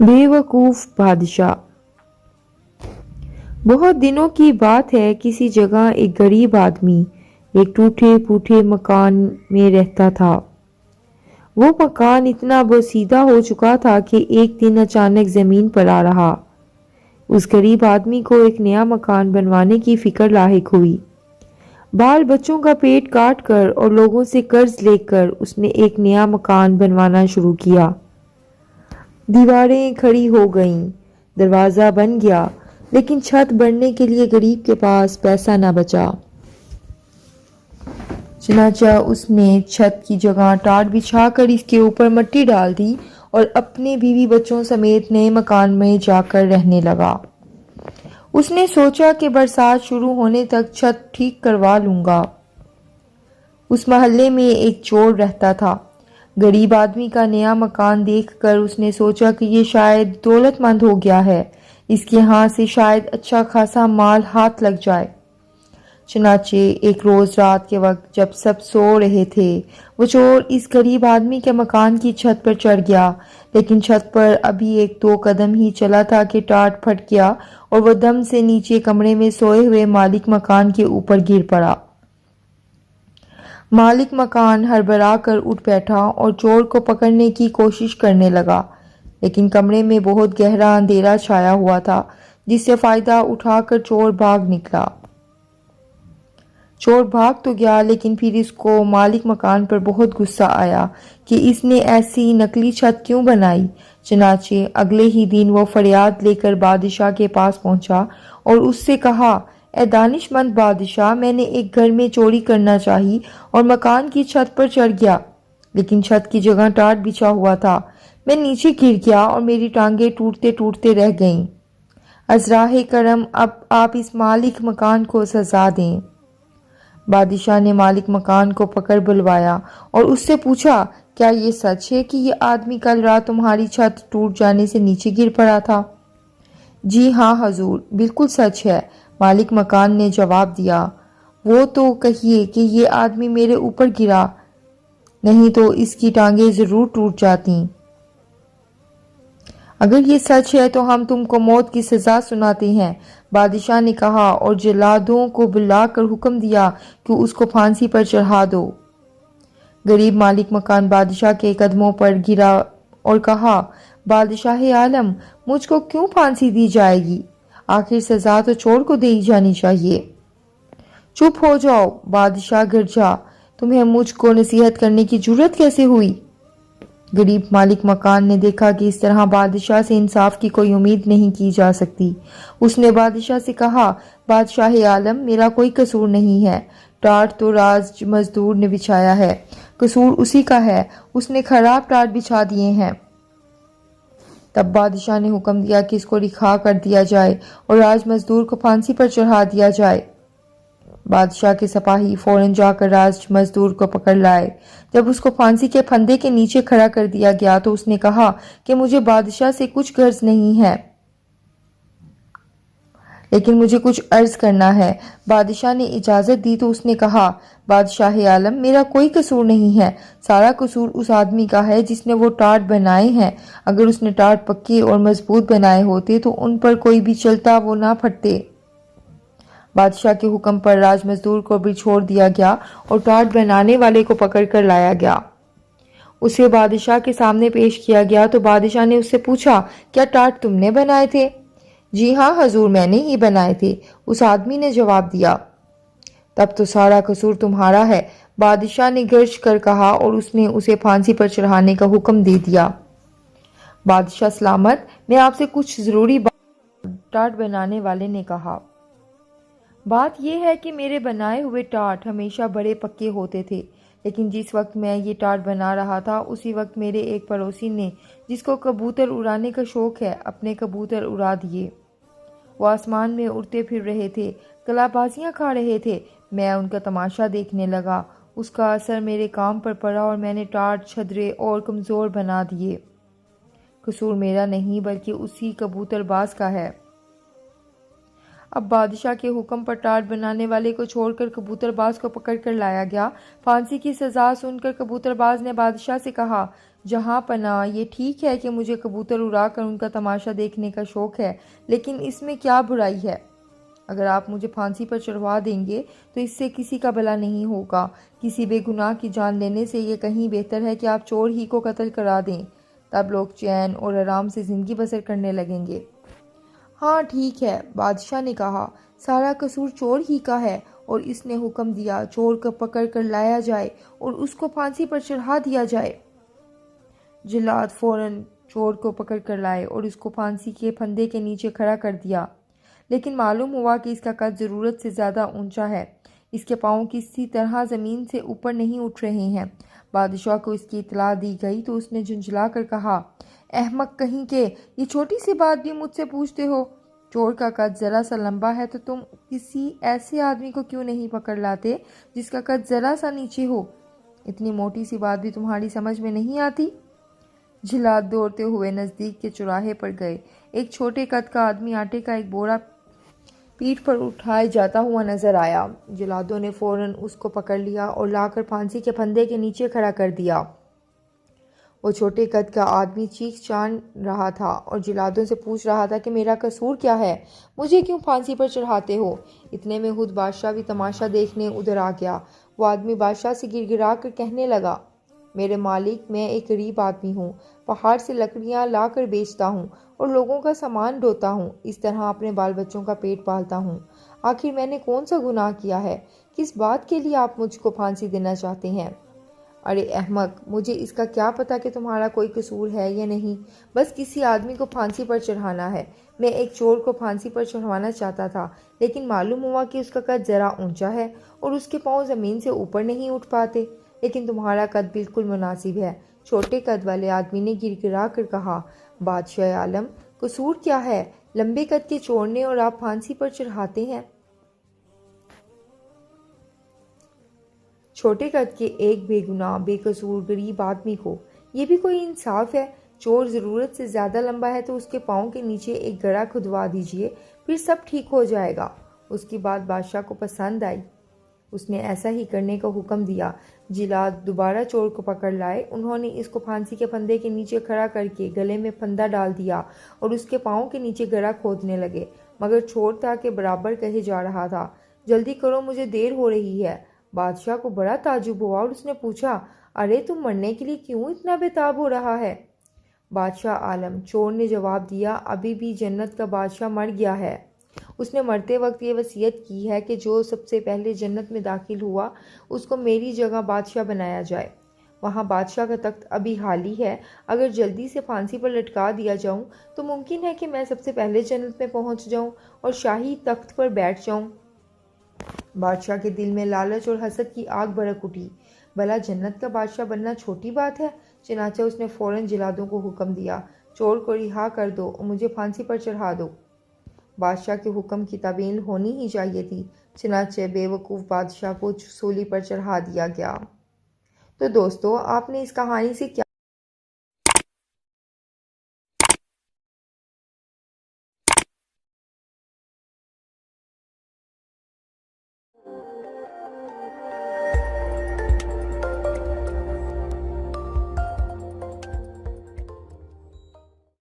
बेवकूफ बादशाह। बहुत दिनों की बात है, किसी जगह एक गरीब आदमी एक टूटे फूटे मकान में रहता था। वो मकान इतना बोसीदा हो चुका था कि एक दिन अचानक जमीन पर आ रहा। उस गरीब आदमी को एक नया मकान बनवाने की फिक्र लाहिक हुई। बाल बच्चों का पेट काट कर और लोगों से कर्ज लेकर उसने एक नया मकान बनवाना शुरू किया। दीवारें खड़ी हो गईं, दरवाजा बन गया, लेकिन छत बढ़ने के लिए गरीब के पास पैसा न बचा। चनाचा उसने छत की जगह टाट बिछाकर इसके ऊपर मिट्टी डाल दी और अपने बीवी बच्चों समेत नए मकान में जाकर रहने लगा। उसने सोचा कि बरसात शुरू होने तक छत ठीक करवा लूंगा। उस मोहल्ले में एक चोर रहता था। गरीब आदमी का नया मकान देखकर उसने सोचा कि ये शायद दौलतमंद हो गया है, इसके हाथ से शायद अच्छा खासा माल हाथ लग जाए। चनाचे एक रोज रात के वक्त जब सब सो रहे थे, वो चोर इस गरीब आदमी के मकान की छत पर चढ़ गया, लेकिन छत पर अभी एक दो कदम ही चला था कि टाट फट गया और वो दम से नीचे कमरे में सोए हुए मालिक मकान के ऊपर गिर पड़ा। मालिक मकान हड़बड़ा कर उठ बैठा और चोर को पकड़ने की कोशिश करने लगा, लेकिन कमरे में बहुत गहरा अंधेरा छाया हुआ था, जिससे फायदा उठाकर चोर भाग निकला। चोर भाग तो गया, लेकिन फिर इसको मालिक मकान पर बहुत गुस्सा आया कि इसने ऐसी नकली छत क्यों बनाई। चनाचे अगले ही दिन वो फरियाद लेकर बादशाह के पास पहुंचा और उससे कहा, ए दानिशमंद बादशाह, मैंने एक घर में चोरी करना चाही और मकान की छत पर चढ़ गया, लेकिन छत की जगह टाट बिछा हुआ था। मैं नीचे गिर गया और मेरी टांगें टूटते टूटते रह गईं। अज़राहे करम, अब आप इस मालिक मकान को सजा दें। बादशाह ने मालिक मकान को पकड़ बुलवाया और उससे पूछा, क्या ये सच है कि ये आदमी कल रात तुम्हारी छत टूट जाने से नीचे गिर पड़ा था? जी हाँ हजूर, बिल्कुल सच है, मालिक मकान ने जवाब दिया। वो तो कहिए कि ये आदमी मेरे ऊपर गिरा, नहीं तो इसकी टांगें जरूर टूट जाती। अगर ये सच है तो हम तुमको मौत की सजा सुनाते हैं, बादशाह ने कहा और जल्लादों को बुलाकर हुक्म दिया कि उसको फांसी पर चढ़ा दो। गरीब मालिक मकान बादशाह के कदमों पर गिरा और कहा, बादशाह आलम, मुझको क्यों फांसी दी जाएगी? आखिर सजा तो चोर को दी जानी चाहिए। चुप हो जाओ, बादशाह गरजा, तुम्हें मुझको नसीहत करने की जुर्रत कैसे हुई? गरीब मालिक मकान ने देखा कि इस तरह बादशाह से इंसाफ की कोई उम्मीद नहीं की जा सकती। उसने बादशाह से कहा, बादशाह आलम, मेरा कोई कसूर नहीं है, टाट तो राज मजदूर ने बिछाया है, कसूर उसी का है, उसने खराब टाट बिछा दिए हैं। तब बादशाह ने हुक्म दिया कि इसको रिहा कर दिया जाए और राज मजदूर को फांसी पर चढ़ा दिया जाए। बादशाह के सिपाही फौरन जाकर राज मजदूर को पकड़ लाए। जब उसको फांसी के फंदे के नीचे खड़ा कर दिया गया तो उसने कहा कि मुझे बादशाह से कुछ गर्ज नहीं है, लेकिन मुझे कुछ अर्ज करना है। बादशाह ने इजाजत दी तो उसने कहा, बादशाह आलम, मेरा कोई कसूर नहीं है, सारा कसूर उस आदमी का है जिसने वो टाट बनाए हैं। अगर उसने टाट पक्के और मजबूत बनाए होते तो उन पर कोई भी चलता वो ना फटते। बादशाह के हुक्म पर राज मजदूर को भी छोड़ दिया गया और टाट बनाने वाले को पकड़ कर लाया गया। उसे बादशाह के सामने पेश किया गया तो बादशाह ने उससे पूछा, क्या टाट तुमने बनाए थे? जी हाँ हजूर, मैंने ही बनाए थे, उस आदमी ने जवाब दिया। तब तो सारा कसूर तुम्हारा है, बादशाह ने गर्ज कर कहा और उसने उसे फांसी पर चढ़ाने का हुक्म दे दिया। बादशाह सलामत, मैं आपसे कुछ जरूरी बात, टाट बनाने वाले ने कहा। बात यह है कि मेरे बनाए हुए टाट हमेशा बड़े पक्के होते थे, लेकिन जिस वक्त मैं ये टाट बना रहा था उसी वक्त मेरे एक पड़ोसी ने, जिसको कबूतर उड़ाने का शौक है, अपने कबूतर उड़ा दिए। वो आसमान में उड़ते फिर रहे थे, कलाबाजियां खा रहे थे। मैं उनका तमाशा देखने लगा। उसका असर मेरे काम पर पड़ा और मैंने टाट छदरे और कमज़ोर बना दिए। कसूर मेरा नहीं बल्कि उसी कबूतरबाज का है। اب بادشاہ کے حکم پر ٹاٹ بنانے والے کو چھوڑ کر کبوتر باز کو پکڑ کر لایا گیا۔ پھانسی کی سزا سن کر کبوتر باز نے بادشاہ سے کہا، جہاں پناہ، یہ ٹھیک ہے کہ مجھے کبوتر اڑا کر ان کا تماشا دیکھنے کا شوق ہے، لیکن اس میں کیا برائی ہے؟ اگر آپ مجھے پھانسی پر چڑھوا دیں گے تو اس سے کسی کا بھلا نہیں ہوگا۔ کسی بے گناہ کی جان لینے سے یہ کہیں بہتر ہے کہ آپ چور ہی کو قتل کرا دیں، تب لوگ چین اور آرام سے زندگی بسر کرنے لگیں گے۔ ہاں ٹھیک ہے، بادشاہ نے کہا، سارا قصور چور ہی کا ہے، اور اس نے حکم دیا چور کو پکڑ کر لایا جائے اور اس کو پھانسی پر چڑھا دیا جائے۔ جلاد فوراً چور کو پکڑ کر لائے اور اس کو پھانسی کے پھندے کے نیچے کھڑا کر دیا، لیکن معلوم ہوا کہ اس کا قد ضرورت سے زیادہ اونچا ہے، اس کے پاؤں کسی طرح زمین سے اوپر نہیں اٹھ رہے ہیں۔ بادشاہ کو اس کی اطلاع دی گئی تو اس نے جھنجھلا کر کہا، احمق کہیں کے، یہ چھوٹی سی بات بھی مجھ سے پوچھتے ہو؟ چور کا قد ذرا سا لمبا ہے تو تم کسی ایسے آدمی کو کیوں نہیں پکڑ لاتے جس کا قد ذرا سا نیچے ہو؟ اتنی موٹی سی بات بھی تمہاری سمجھ میں نہیں آتی؟ جلاد دوڑتے ہوئے نزدیک کے چوراہے پر گئے۔ ایک چھوٹے قد کا آدمی آٹے کا ایک بورا پیٹھ پر اٹھائے جاتا ہوا نظر آیا۔ جلادوں نے فوراً اس کو پکڑ لیا اور لا کر پھانسی کے پھندے کے نیچے کھڑا کر دیا۔ وہ چھوٹے قد کا آدمی چیخ چان رہا تھا اور جلادوں سے پوچھ رہا تھا کہ میرا قصور کیا ہے؟ مجھے کیوں پھانسی پر چڑھاتے ہو؟ اتنے میں خود بادشاہ بھی تماشا دیکھنے ادھر آ گیا۔ وہ آدمی بادشاہ سے گر گرا کر کہنے لگا، میرے مالک، میں ایک غریب آدمی ہوں، پہاڑ سے لکڑیاں لا کر بیچتا ہوں اور لوگوں کا سامان ڈھوتا ہوں، اس طرح اپنے بال بچوں کا پیٹ پالتا ہوں۔ آخر میں نے کون سا گناہ کیا ہے؟ کس بات کے لیے آپ مجھ کو پھانسی دینا چاہتے ہیں؟ ارے احمق، مجھے اس کا کیا پتا کہ تمہارا کوئی قصور ہے یا نہیں، بس کسی آدمی کو پھانسی پر چڑھانا ہے۔ میں ایک چور کو پھانسی پر چڑھوانا چاہتا تھا، لیکن معلوم ہوا کہ اس کا قد ذرا اونچا ہے اور اس کے پاؤں زمین سے اوپر نہیں اٹھ پاتے، لیکن تمہارا قد بالکل مناسب ہے۔ چھوٹے قد والے آدمی نے گر گرا کر کہا، بادشاہ عالم، قصور کیا ہے؟ لمبے قد کے چور نے اور آپ پھانسی پر چڑھاتے ہیں چھوٹے قد کے ایک بے گناہ بے قصور غریب آدمی کو؟ یہ بھی کوئی انصاف ہے؟ چور ضرورت سے زیادہ لمبا ہے تو اس کے پاؤں کے نیچے ایک گڑھا کھدوا دیجئے، پھر سب ٹھیک ہو جائے گا۔ اس کی بات بادشاہ کو پسند آئی، اس نے ایسا ہی کرنے کا حکم دیا۔ جلاد دوبارہ چور کو پکڑ لائے، انہوں نے اس کو پھانسی کے پھندے کے نیچے کھڑا کر کے گلے میں پھندا ڈال دیا اور اس کے پاؤں کے نیچے گڑھا کھودنے لگے، مگر چور تھا کہ برابر کہے جا رہا تھا، جلدی کرو، مجھے دیر ہو رہی ہے۔ بادشاہ کو بڑا تعجب ہوا اور اس نے پوچھا، ارے تم مرنے کے لیے کیوں اتنا بےتاب ہو رہا ہے؟ بادشاہ عالم، چور نے جواب دیا، ابھی بھی جنت کا بادشاہ مر گیا ہے۔ اس نے مرتے وقت یہ وصیت کی ہے کہ جو سب سے پہلے جنت میں داخل ہوا اس کو میری جگہ بادشاہ بنایا جائے۔ وہاں بادشاہ کا تخت ابھی خالی ہے، اگر جلدی سے پھانسی پر لٹکا دیا جاؤں تو ممکن ہے کہ میں سب سے پہلے جنت میں پہنچ جاؤں اور شاہی تخت پر بیٹھ جاؤں۔ بادشاہ کے دل میں لالچ اور حسد کی آگ بھڑک اٹھی، بھلا جنت کا بادشاہ بننا چھوٹی بات ہے؟ چنانچہ اس نے فوراً جلادوں کو حکم دیا، چور کو رہا کر دو اور مجھے پھانسی پر چڑھا دو۔ بادشاہ کے حکم کی تعمیل ہونی ہی چاہیے تھی، چنانچہ بے وقوف بادشاہ کو سولی پر چڑھا دیا گیا۔ تو دوستو، آپ نے اس کہانی سے کیا